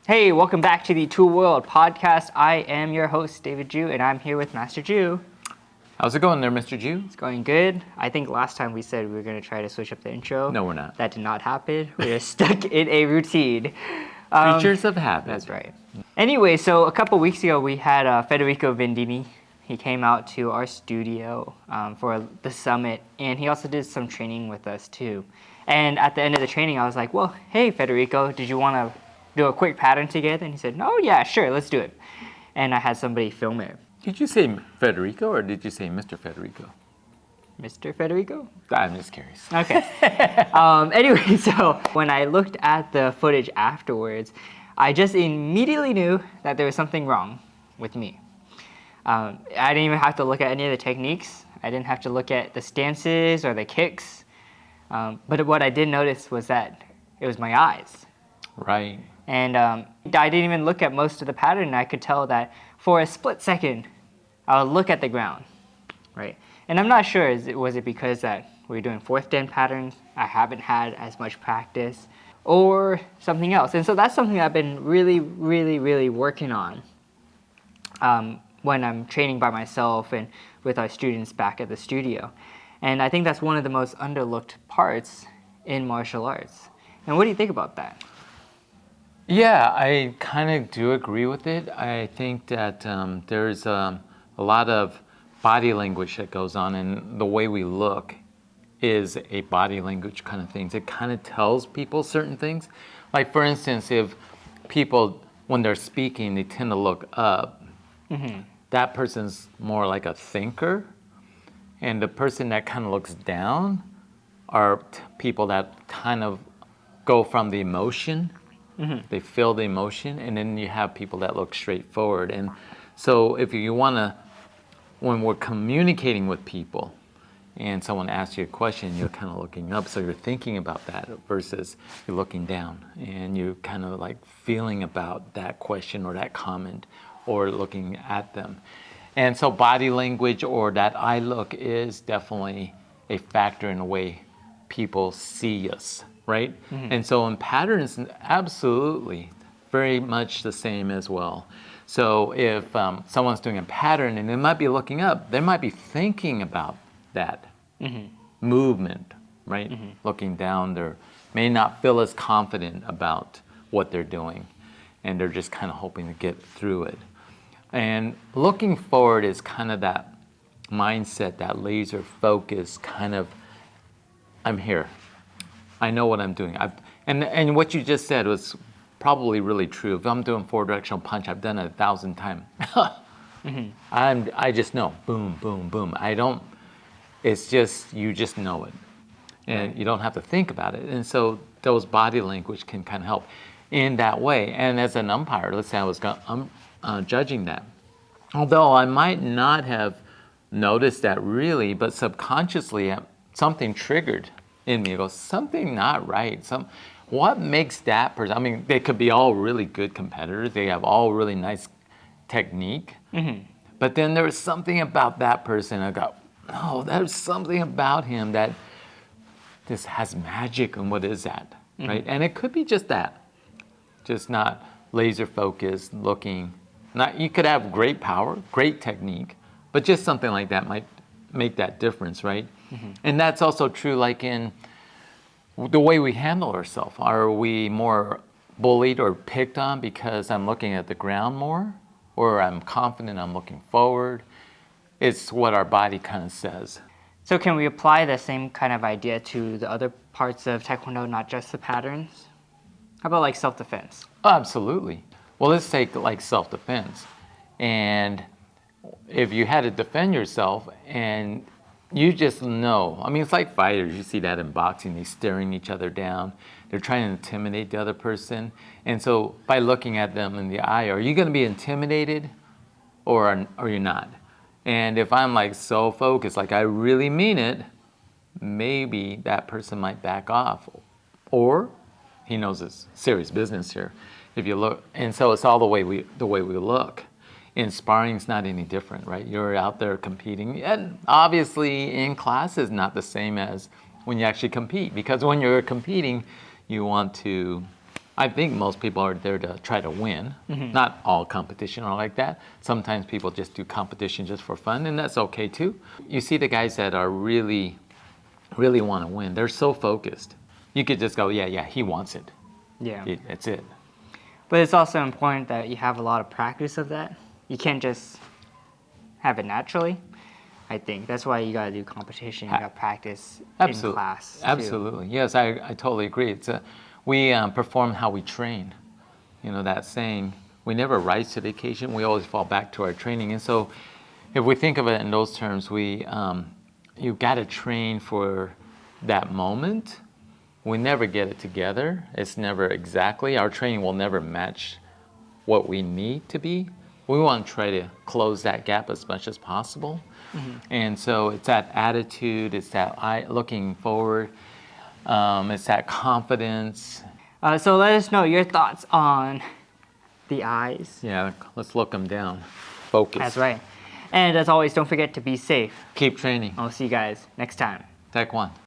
Hey, welcome back to the Tool World podcast. I am your host, David Jew, and I'm here with Master Jew. How's it going there, Mr. Jew? It's going good. I think last time we said we were going to try to switch up the intro. No, we're not. That did not happen. We're stuck in a routine. Creatures of habit. That's right. Anyway, so a couple weeks ago, we had Federico Vendini. He came out to our studio for the summit, and he also did some training with us, too. And at the end of the training, I was like, well, hey, Federico, did you want to do a quick pattern together? And he said, oh, yeah, sure, let's do it. And I had somebody film it. Did you say Federico or did you say Mr. Federico? Mr. Federico? I'm just curious. Okay. Anyway, so when I looked at the footage afterwards, I just immediately knew that there was something wrong with me. I didn't even have to look at any of the techniques. I didn't have to look at the stances or the kicks. But what I did notice was that it was my eyes. Right. And I didn't even look at most of the pattern. I could tell that for a split second, I would look at the ground, right? And I'm not sure, was it because that we're doing fourth dan patterns, I haven't had as much practice, or something else. And so that's something I've been really working on when I'm training by myself and with our students back at the studio. And I think that's one of the most underlooked parts in martial arts. And what do you think about that? Yeah, I kind of do agree with it. I think that there's a lot of body language that goes on, and the way we look is a body language kind of thing. It kind of tells people certain things. Like, for instance, if people, when they're speaking, they tend to look up, that person's more like a thinker. And the person that kind of looks down are people that kind of go from the emotion. They feel the emotion, and then you have people that look straight forward. And so if you want to, when we're communicating with people and someone asks you a question, you're kind of looking up, so you're thinking about that versus you're looking down and you're kind of like feeling about that question or that comment or looking at them. And so body language or that eye look is definitely a factor in the way people see us. Right? And so in patterns, absolutely, very much the same as well. So if someone's doing a pattern and they might be looking up, they might be thinking about that movement, right? Looking down, they may not feel as confident about what they're doing, and they're just kind of hoping to get through it. And looking forward is kind of that mindset, that laser focus kind of, I'm here. I know what I'm doing. And what you just said was probably really true. If I'm doing forward directional punch, I've done it 1,000 times. I just know. Boom, boom, boom. It's just, you just know it. And you don't have to think about it. And so those body language can kind of help in that way. And as an umpire, let's say I was judging that. Although I might not have noticed that really, but subconsciously something triggered in me. It goes, something not right. What makes that person? I mean, they could be all really good competitors. They have all really nice technique. But then there was something about that person. I go, oh, there's something about him that just has magic. And what is that, right? And it could be just that, just not laser focused, looking. Not, you could have great power, great technique, but just something like that might make that difference, right? And that's also true like in the way we handle ourselves. Are we more bullied or picked on because I'm looking at the ground more, or I'm confident I'm looking forward? It's what our body kind of says. So can we apply the same kind of idea to the other parts of Taekwondo, not just the patterns? How about like self-defense? Oh, absolutely. Well, let's take like self-defense. And if you had to defend yourself and you just know, I mean, it's like fighters. You see that in boxing. They're staring each other down. They're trying to intimidate the other person. And so by looking at them in the eye, are you going to be intimidated or are you not? And if I'm like so focused, like I really mean it, maybe that person might back off. Or he knows it's serious business here. If you look, and so it's all the way we look. In sparring, it's not any different, right? You're out there competing, and obviously in class is not the same as when you actually compete, because when you're competing, you want to I think most people are there to try to win. Not all competition are like that. Sometimes people just do competition just for fun, and that's okay too. You see the guys that are really want to win. They're so focused. You could just go, yeah, he wants it. Yeah. That's it. But it's also important that you have a lot of practice of that. You can't just have it naturally. I think that's why you gotta do competition. You gotta practice in class. Too. Absolutely. Yes, I totally agree. It's we perform how we train. You know that saying, we never rise to the occasion. We always fall back to our training. And so, if we think of it in those terms, you got to train for that moment. We never get it together. It's never exactly. Our training will never match what we need to be. We want to try to close that gap as much as possible. And so it's that attitude, it's that looking forward, it's that confidence. So let us know your thoughts on the eyes. Yeah, let's look them down. Focus. That's right. And as always, don't forget to be safe. Keep training. I'll see you guys next time. Take one.